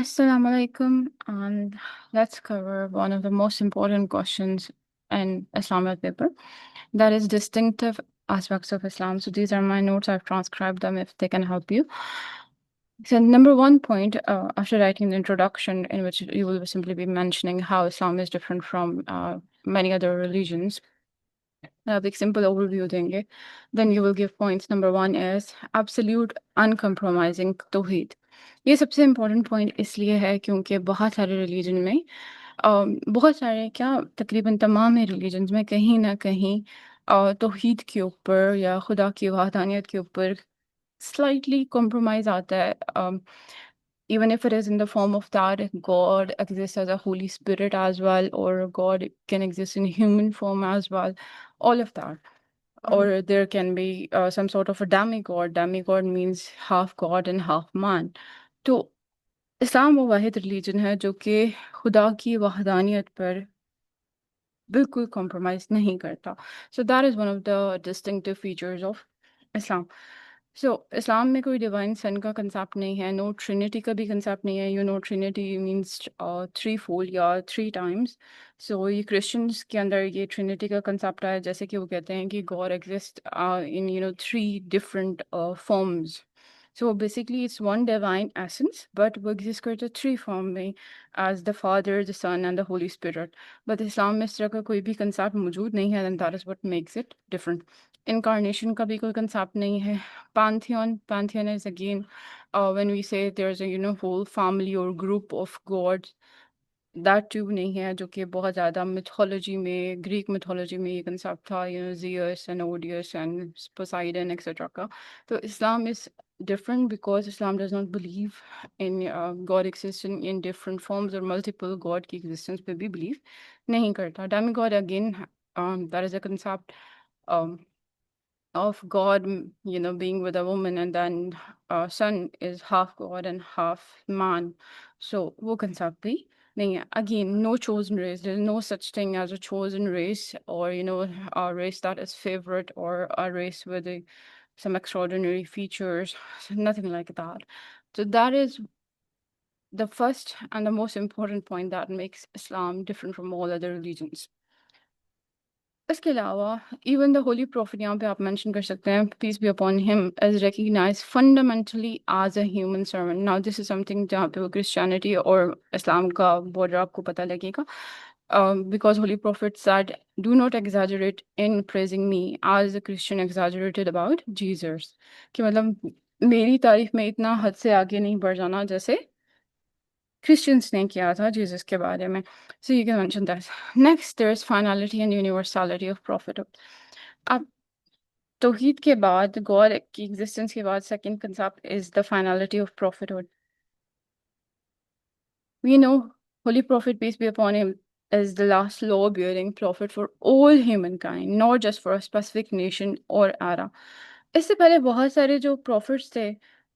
Assalamu alaikum, and let's cover one of the most important questions in Islamic paper, that is distinctive aspects of Islam. So these are my notes. I've transcribed them if they can help you. So number one point, after writing the introduction, in which you will simply be mentioning how Islam is different from many other religions, आप एक simple overview देंगे, then you will give points. Number one is absolute uncompromising तौहीद. ये सबसे important point इसलिए है क्योंकि बहुत सारे रिलीजन में बहुत सारे क्या तकरीबन तमाम ही रिलीजन्स में कहीं ना कहीं तौहीद के ऊपर या खुदा की वहदानियत के ऊपर slightly compromise आता है. Even if it is in the form of that, God exists as a Holy Spirit as well, or God can exist in human form as well, all of that. Or there can be some sort of a demigod. Demigod means half God and half man. तो इस्लाम वो वाहिद religion है जो कि खुदा की वहदानियत पर बिल्कुल compromise नहीं करता. So that is one of the distinctive features of Islam. So Islam में कोई डिवाइन सन का कंसेप्ट नहीं है, नो ट्रिनिटी का भी कंसेप्ट नहीं है. ट्रिनिटी मीन्स थ्री फोल्ड या थ्री टाइम्स. सो ये क्रिश्चियंस के अंदर ये ट्रिनिटी का कंसेप्ट आया, जैसे कि वो कहते हैं कि God exist in three different forms. So basically, it's one divine essence, but वो exist करता three form में, as the Father, the Son, and the Holy Spirit. But Islam में इस तरह का कोई भी concept मौजूद नहीं है, and that is what makes it different. Incarnation का भी कोई concept नहीं है. Pantheon is again when we say there's a whole family or group of gods. That tube नहीं है, जो कि बहुत ज़्यादा मिथोलॉजी में, ग्रीक मिथोलॉजी में ये कंसेप्ट था, Zeus and Odysseus and Poseidon et cetera का. तो Islam is different because Islam does not believe in God existing in different forms or multiple God की existence पे भी believe नहीं करता. Demigod again, that is a concept um, of God, being with a woman, and then son is half God and half man. So वो concept भी नहीं है. Again, no chosen race. There's no such thing as a chosen race, or a race that is favorite, or a race with some extraordinary features. So nothing like that. So that is the first and the most important point that makes Islam different from all other religions. इसके अलावा even the holy prophet यहाँ पे आप mention कर सकते हैं, peace be upon him, is recognise fundamentally as a human servant. Now this is something जहाँ पे वो क्रिश्चियनिटी और इस्लाम का बॉर्डर आपको पता लगेगा. Because holy prophet said, do not exaggerate in praising me as a Christian exaggerated about Jesus. कि मतलब मेरी तारीफ में इतना हद से आगे नहीं बढ़ जाना जैसे क्रिश्चियंस ने किया था जीसस के बारे में. So you can mention that. Next, there's finality and universality of prophethood. अब तौहीद के बाद, गॉड की एग्जिस्टेंस के बाद, second concept is the finality of prophethood. We know Holy Prophet, peace be upon him, is the last law-bearing prophet for all humankind, not just for a specific nation or era. इससे पहले बहुत सारे जो profits थे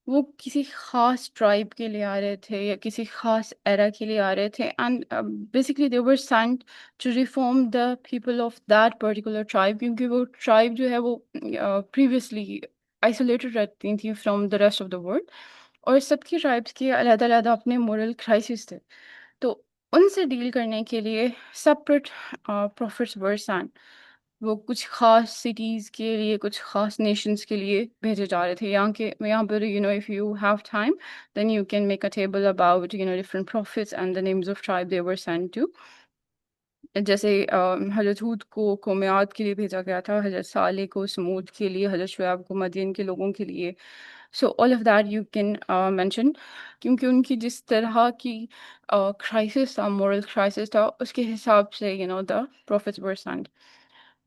वो किसी खास tribe के लिए आ रहे थे या किसी खास एरा के लिए आ रहे थे, and basically they were sent to reform the people of that particular tribe, क्योंकि वो ट्राइब जो है वो प्रीवियसली आइसोलेटेड रहती थी from the rest of the world, और सबकी ट्राइब्स के अलग-अलग अपने मोरल क्राइसिस थे. तो उनसे डील करने के लिए सेपरेट प्रॉफिट्स वर सेंट. वो कुछ खास सिटीज़ के लिए, कुछ खास नेशंस के लिए भेजे जा रहे थे. यहाँ पर if you have time, then you can make a table about different prophets and the names of tribe they were sent to. जैसे हज़रत हूद को कौमियात के लिए भेजा गया था, हज़रत सालेह को समूद के लिए, हज़रत शुएब को मदीन के लोगों के लिए. So all of that you can mention, क्योंकि उनकी जिस तरह की क्राइसिस था, मॉरल क्राइसिस था, उसके हिसाब से the prophets were sent.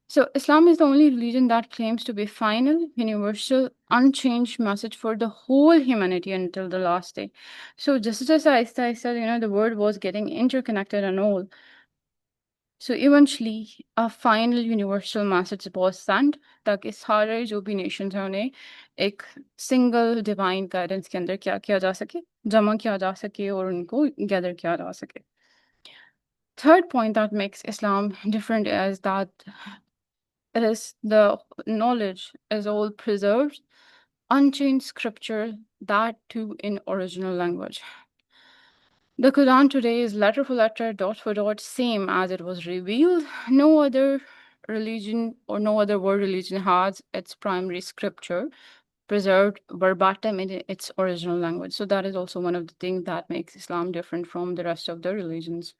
So Islam is the only religion that claims to be final, universal, unchanged message for the whole humanity until the last day. So just as I said, the world was getting interconnected and all. So eventually, a final universal message was sent, ताकि सारे जो भी nations हैं उन्हें एक single divine guidance के अंदर क्या किया जा सके, जमा किया जा सके और उनको gather किया जा सके. Third point that makes Islam different is that it is the knowledge is all preserved, unchanged scripture, that too in original language. The Quran today is letter for letter, dot for dot, same as it was revealed. No other religion or no other world religion has its primary scripture preserved verbatim in its original language. So that is also one of the things that makes Islam different from the rest of the religions.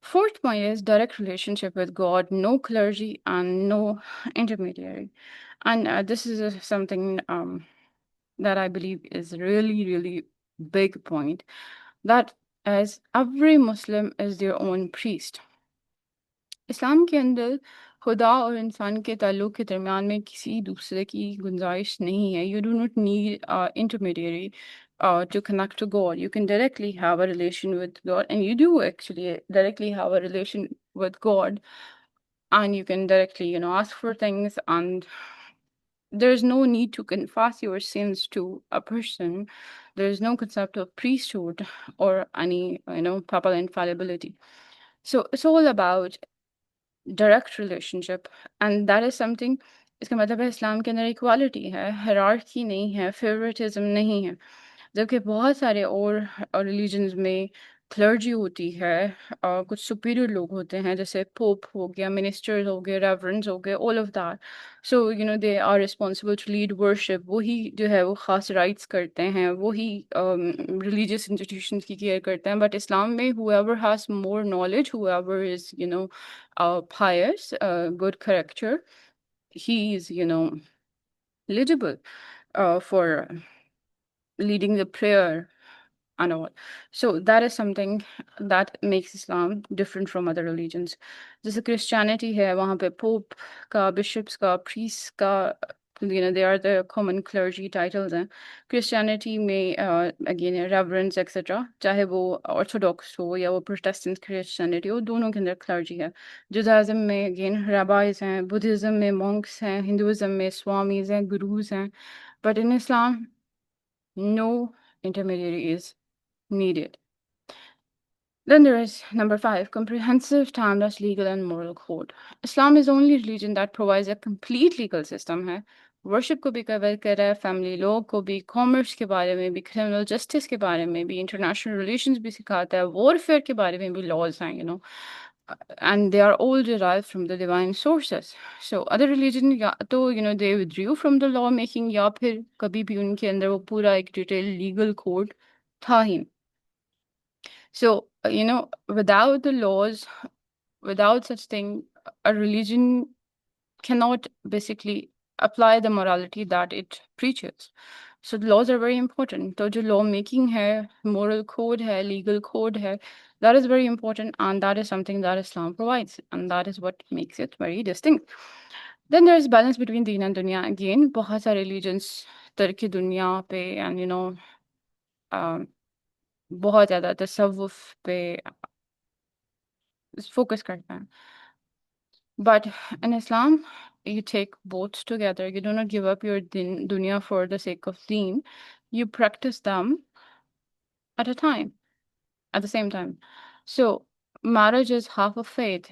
Fourth point is direct relationship with God, no clergy and no intermediary. And this is something that I believe is really, really big point. That as every Muslim is their own priest. इस्लाम के अंदर खुदा और इंसान के ताल्लुक के दरमियान में किसी दूसरे की गुंजाइश नहीं है. You do not need intermediary to connect to God. You can directly have a relation with God, and you do actually directly have a relation with God, and you can directly, ask for things, and there's no need to confess your sins to a person. There's no concept of priesthood or any, papal infallibility. So it's all about direct relationship and that is something. इसका मतलब है इस्लाम के अंदर equality है, hierarchy नहीं है, favouritism नहीं है. जबकि बहुत सारे और रिलीजन्स में क्लर्जी होती है, कुछ सुपीरियर लोग होते हैं जैसे पोप हो गया, मिनिस्टर्स हो गए, रेवरेंड्स हो गए, all of that. So they are responsible to lead worship. वही जो है वो ख़ास राइट्स करते हैं, वही रिलीजियस इंस्टीट्यूशंस की केयर करते हैं. बट इस्लाम में whoever has more knowledge, whoever is pious, good character, he is eligible for leading the prayer and all. So that is something that makes Islam different from other religions. जैसे Christianity है, वहाँ पे Pope का, bishops का, priests का, they are the common clergy titles हैं. Christianity में again reverends etc. चाहे वो Orthodox हो या वो Protestant Christianity हो, दोनों के अंदर clergy है. Judaism में again rabbis हैं, Buddhism में monks हैं, Hinduism में swamis हैं, gurus हैं. But in Islam, no intermediary is needed. Then there is number 5, comprehensive, timeless legal and moral code. Islam is the only religion that provides a complete legal system है. Worship को भी cover कर रहा है, family law को भी, commerce के बारे में भी, क्रिमिनल जस्टिस के बारे में भी, इंटरनेशनल रिलेशंस भी सिखाता है, वॉरफेयर के बारे में भी लॉज हैं, and they are all derived from the divine sources. So other religion या तो they withdrew from the law making या फिर कभी भी उनके अंदर वो पूरा एक डिटेल लीगल कोड था ही. So, without the laws, without such thing, a religion cannot basically apply the morality that it preaches. So the laws are very important. So the law making hai, moral code hai, legal code hai, that is very important, and that is something that Islam provides, and that is what makes it very distinct. Then there is balance between deen and dunya. Again, बहुत सारे religions तरक्की दुनिया पे and um, बहुत ज़्यादा तसव्वुफ पे focus करते हैं. But in Islam, you take both together. You do not give up your dunya for the sake of deen. You practice them at a time, at the same time. So marriage is half of faith.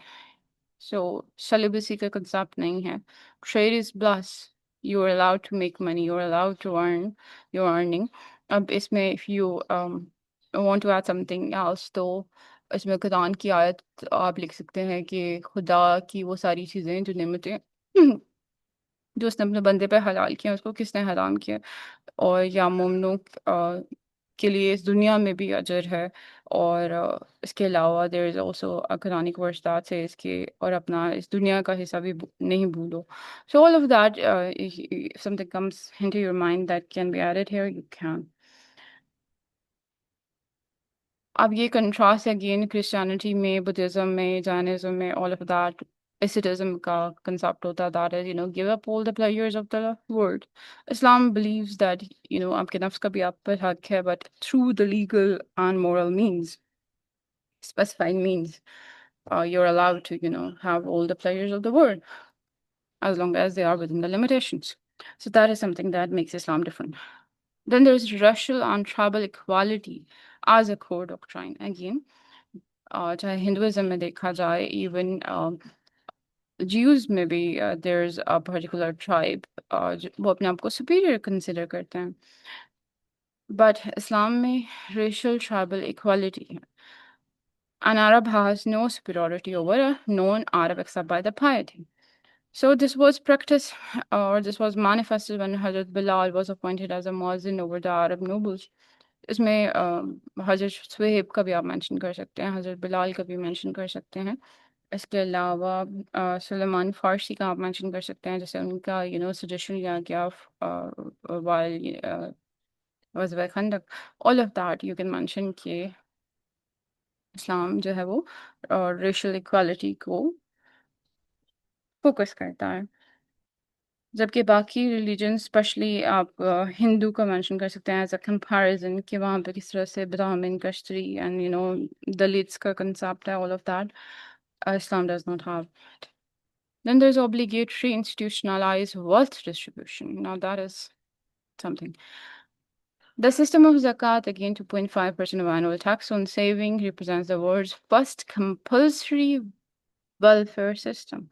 So celibacy का concept नहीं है. Trade is bliss. You are allowed to make money. You are allowed to earn. You're earning. अब इसमें if you want to add something else, तो इसमें कुरान की आयत आप लिख सकते हैं कि खुदा की वो सारी चीज़ें जो नेमतें जो उसने अपने बंदे पे हलाल किया उसको किसने हराम किया, और या मोमिनों के लिए इस दुनिया में भी अजर है. और इसके अलावा there is also a Quranic verse that says कि और अपना इस दुनिया का हिस्सा भी नहीं भूलो. So all of that, if something comes into your mind that can be added here, you can. अब ये कंट्रास्ट अगेन क्रिश्चियनिटी में, बुद्धिज्म में, जैनिज्म में, ऑल ऑफ दैट एसिटिज्म का कंसेप्ट होता है, that is give up all the players of the world. Islam believes that आपके नफ्स का भी आप पर हक है, but through the legal and moral means, specified means, you're allowed to have all the players of the world as long as they are within the limitations. So that is something that makes Islam different. Then there's racial and tribal equality as a core doctrine. Again, चाहे Hinduism में देखा जाए, even Jews में भी there's a particular tribe, वो अपने आप को superior consider करते हैं. but Islam में racial tribal equality है. An Arab has no superiority over a non-Arab except by the piety. So this was practiced, or this was manifested when Hazrat Bilal was appointed as a muezzin over the Arab nobles. इसमें हज़रत सुहेब का भी आप mention कर सकते हैं, हज़रत बिलाल का भी मेंशन कर सकते हैं. इसके अलावा सुलेमान फ़ारसी का आप मेंशन कर सकते हैं, जैसे उनका सजेशन लिया गया while ग़ज़वा खंदक. All of that you can mention कि इस्लाम जो है वो रेशियल इक्वालिटी को फोकस करता है. जबकि बाकी रिलीजन स्पेशली आप हिंदू का मेंशन कर सकते हैं एज अ कंपैरिजन कि वहाँ पे किस तरह से ब्राह्मण कश्तरी एंड दलित्स का कंसेप्ट है, all of that Islam does not have. Then there's obligatory institutionalized wealth distribution. Now that is something. The system of zakat, again 2.5% of annual tax on saving, represents the world's first compulsory welfare system.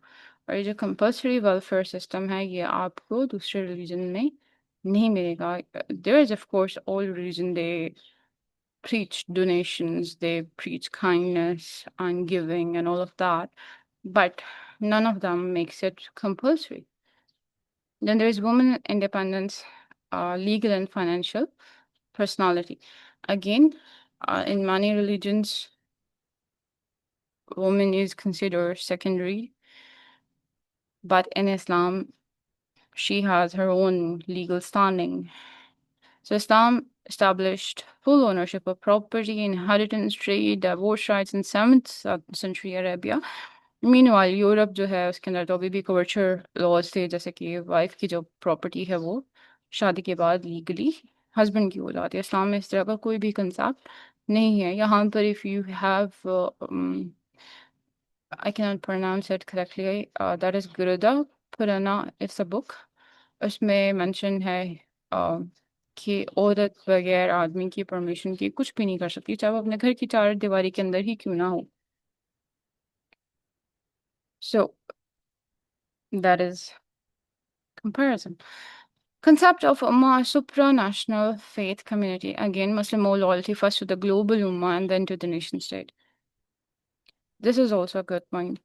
और ये जो compulsory welfare system है ये आपको दूसरे religion में नहीं मिलेगा. There is of course all religion they preach donations, they preach kindness and giving and all of that, but none of them makes it compulsory. Then there is women independence, legal and financial personality. Again, in many religions, woman is considered secondary, but in Islam, she has her own legal standing. So Islam established full ownership of property, inheritance, trade, divorce rights in 7th century Arabia. Meanwhile, Europe जो है उसके अंदर तो अभी भी कवर्चर laws थे, जैसे कि वाइफ की जो प्रॉपर्टी है वो शादी के बाद लीगली हस्बैंड की हो जाती है. इस्लाम में इस तरह का कोई भी कंसेप्ट नहीं है. यहाँ पर if you have I cannot pronounce it correctly. That is Guruda Purana. It's a book. उसमें मेंशन है कि औरत बगैर आदमी की परमिशन के कुछ भी नहीं कर सकती, चाहे वो अपने घर की चार दीवारी के अंदर ही क्यों ना हो. So that is comparison. Concept of Ummah, supranational faith community. Again, Muslim loyalty first to the global Ummah and then to the nation state. This is also a good point.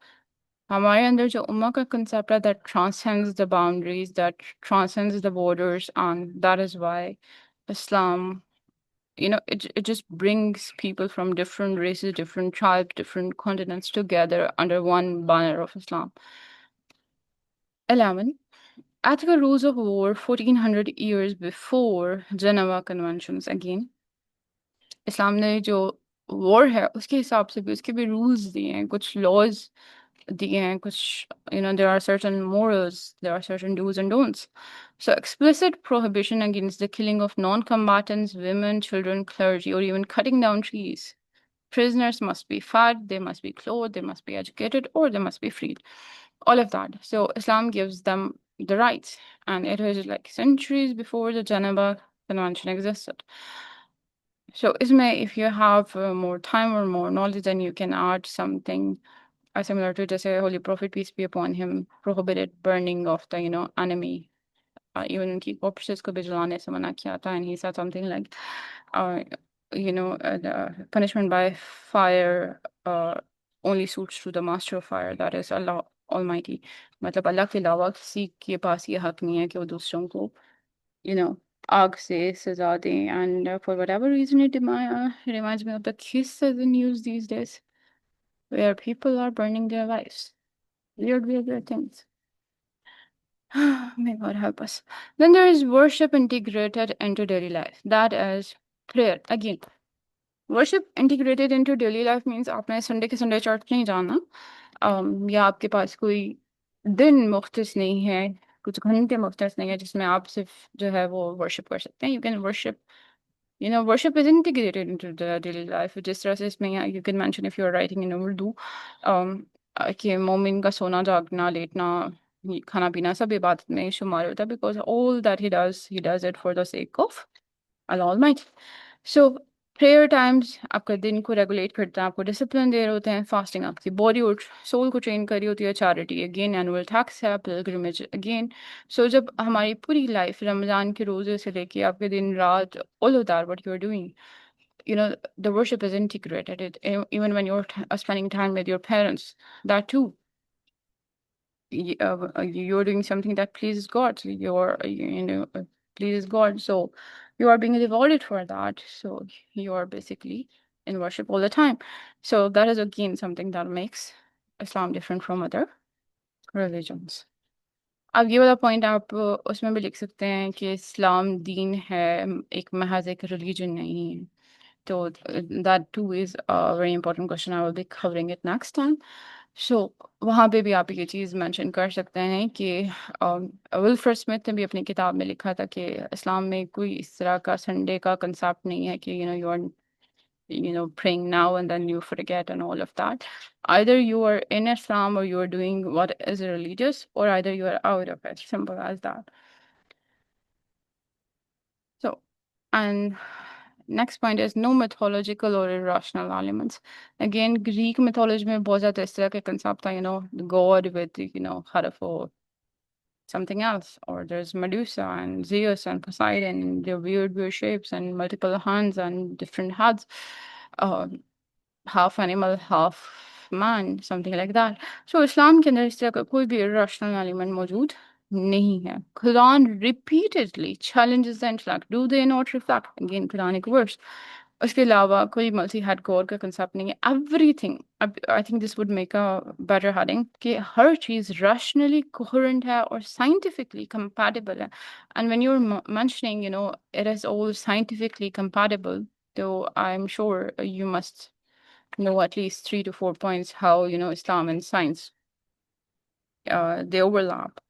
हमारे अंदर जो उम्मा का concept है that transcends the boundaries, that transcends the borders, and that is why Islam, it just brings people from different races, different tribes, different continents together under one banner of Islam. 11. Ethical rules of war 1400 years before Geneva Conventions. Again, इस्लाम ने जो war है उसके हिसाब से भी उसके भी rules दिए हैं, कुछ लॉज दिए हैं, कुछ there are certain morals, there are certain do's and don'ts. So explicit prohibition against the killing of non-combatants, women, children, clergy, or even cutting down trees. Prisoners must be fed, they must be clothed, they must be educated, or they must be freed. All of that. So Islam gives them the rights, and it was like centuries before the Geneva Convention existed. So Ismay, if you have more time or more knowledge, then you can add something similar to just say Holy Prophet, peace be upon him, prohibited burning of the, enemy. Even in corpses ko bhi jalane se mana kiya tha, and he said something like, uh, the punishment by fire only suits to the master of fire, that is Allah Almighty. मतलब अल्लाह के अलावा किसी के पास ये हक नहीं है कि वो दूसरों को, you know, आग से सजा दें. And for whatever reason, it reminds me of the kiss of the news these days, where people are burning their lives. Weird, weird, weird things. May God help us. Then there is worship integrated into daily life. That is prayer. Again, worship integrated into daily life means आपने Sunday के Sunday church नहीं जाना, या आपके पास कोई दिन मुख्तस नहीं है, कुछ घंटे मुख्तस नहीं है जिसमें आप सिर्फ जो है वो वर्शिप कर सकते हैं. You can worship, worship is integrated into the daily life. जिस तरह से इसमें you can mention if you are writing in Urdu, कि मोमिन का सोना जागना लेटना खाना पीना सब इबादत में शुमार होता है, because all that he does it for the sake of Allah Almighty. So prayer times आपका दिन को रेगुलेट करते हैं, आपको डिसिप्लिन दे रहे होते हैं। फास्टिंग आपकी बॉडी और सोल को ट्रेन करी होती है। चैरिटी अगेन एनुअल टैक्स है, पिलग्रिमेज अगेन। सो जब हमारी पूरी लाइफ रमज़ान के रोज़े से लेके आपके दिन रात, all of that what you are doing, you know, the worship is integrated. Even when you're spending time with your parents, that too, you're doing something that pleases God. So pleases God. So you are being rewarded for that. So you are basically in worship all the time. So that is again something that makes Islam different from other religions. अब ये वाला point आप उसमें भी लिख सकते हैं कि इस्लाम दीन है, एक महज एक रिलीजन नहीं है। तो that too is a very important question. I will be covering it next time. So वहाँ पे भी आप ये चीज़ मेंशन कर सकते हैं कि विल्फ्रेड स्मिथ ने भी अपनी किताब में लिखा था कि इस्लाम में कोई इस तरह का संडे का कंसेप्ट नहीं है कि you are praying now and then you forget and all of that. Either you are in Islam or you are doing what is religious, or either you are out of it. Simple as that. So, and next point is no mythological or irrational elements. Again, Greek mythology में बहुत ज़्यादा इस तरह के concept था, the god with, Hathor, something else, or there's Medusa and Zeus and Poseidon, and their weird shapes and multiple hands and different heads. Half animal, half man, something like that. So Islam के अंदर इस तरह का कोई भी irrational element मौजूद नहीं है. Quran repeatedly challenges the intellect. Do they not reflect? Again, Quranic verse. उसके अलावा कोई multi head God का concept नहीं है. Everything, I think this would make a better heading, कि हर चीज़ rationally coherent है और scientifically compatible है. And when you're mentioning, it is all scientifically compatible, so I'm sure you must know at least 3 to 4 points how Islam and science they overlap.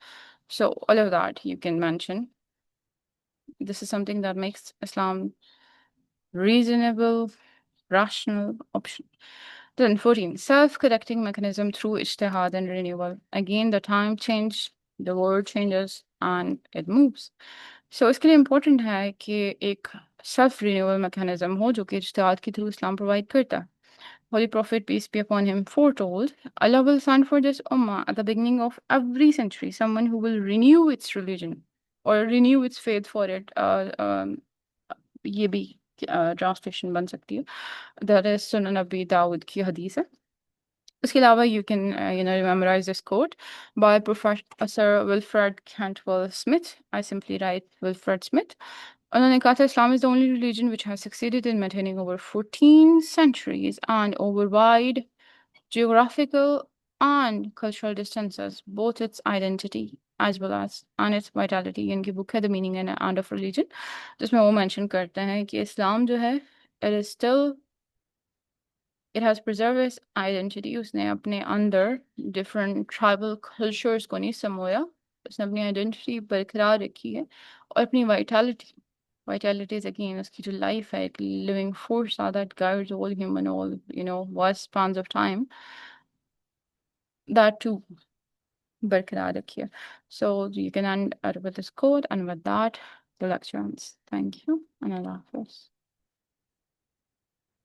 So all of that you can mention. This is something that makes Islam reasonable, rational option. Then 14, self-correcting mechanism through ijtihad and renewal. Again, the time change, the world changes and it moves. So इसके लिए important है कि एक self renewal mechanism हो जो कि इज्तिहाद के through Islam provide करता है. Holy Prophet, peace be upon him, foretold, Allah will send for this ummah at the beginning of every century someone who will renew its religion or renew its faith for it. ये भी translation बन सकती है. That is सुनन नबी दाऊद की हदीस है. उसके अलावा you can memorize this quote by Professor Wilfred Cantwell Smith. I simply write Wilfred Smith. उन्होंने कहा था Islam is the only religion which has succeeded in maintaining over 14 centuries and over wide geographical and cultural distances, both its identity as well as and its vitality. इनकी book है The Meaning and End of Religion, जिसमें वो mention करते हैं कि Islam जो है it has preserved its identity. उसने अपने अंदर different tribal cultures को नहीं समोया, उसने अपनी identity बरकरार रखी है और अपनी vitality is again उसकी जो life है, एक living force that guides all human, all vast spans of time, that too बरकरार रखी है. So you can end with this quote, and with that the lecture ends. Thank you and Allah Hafiz.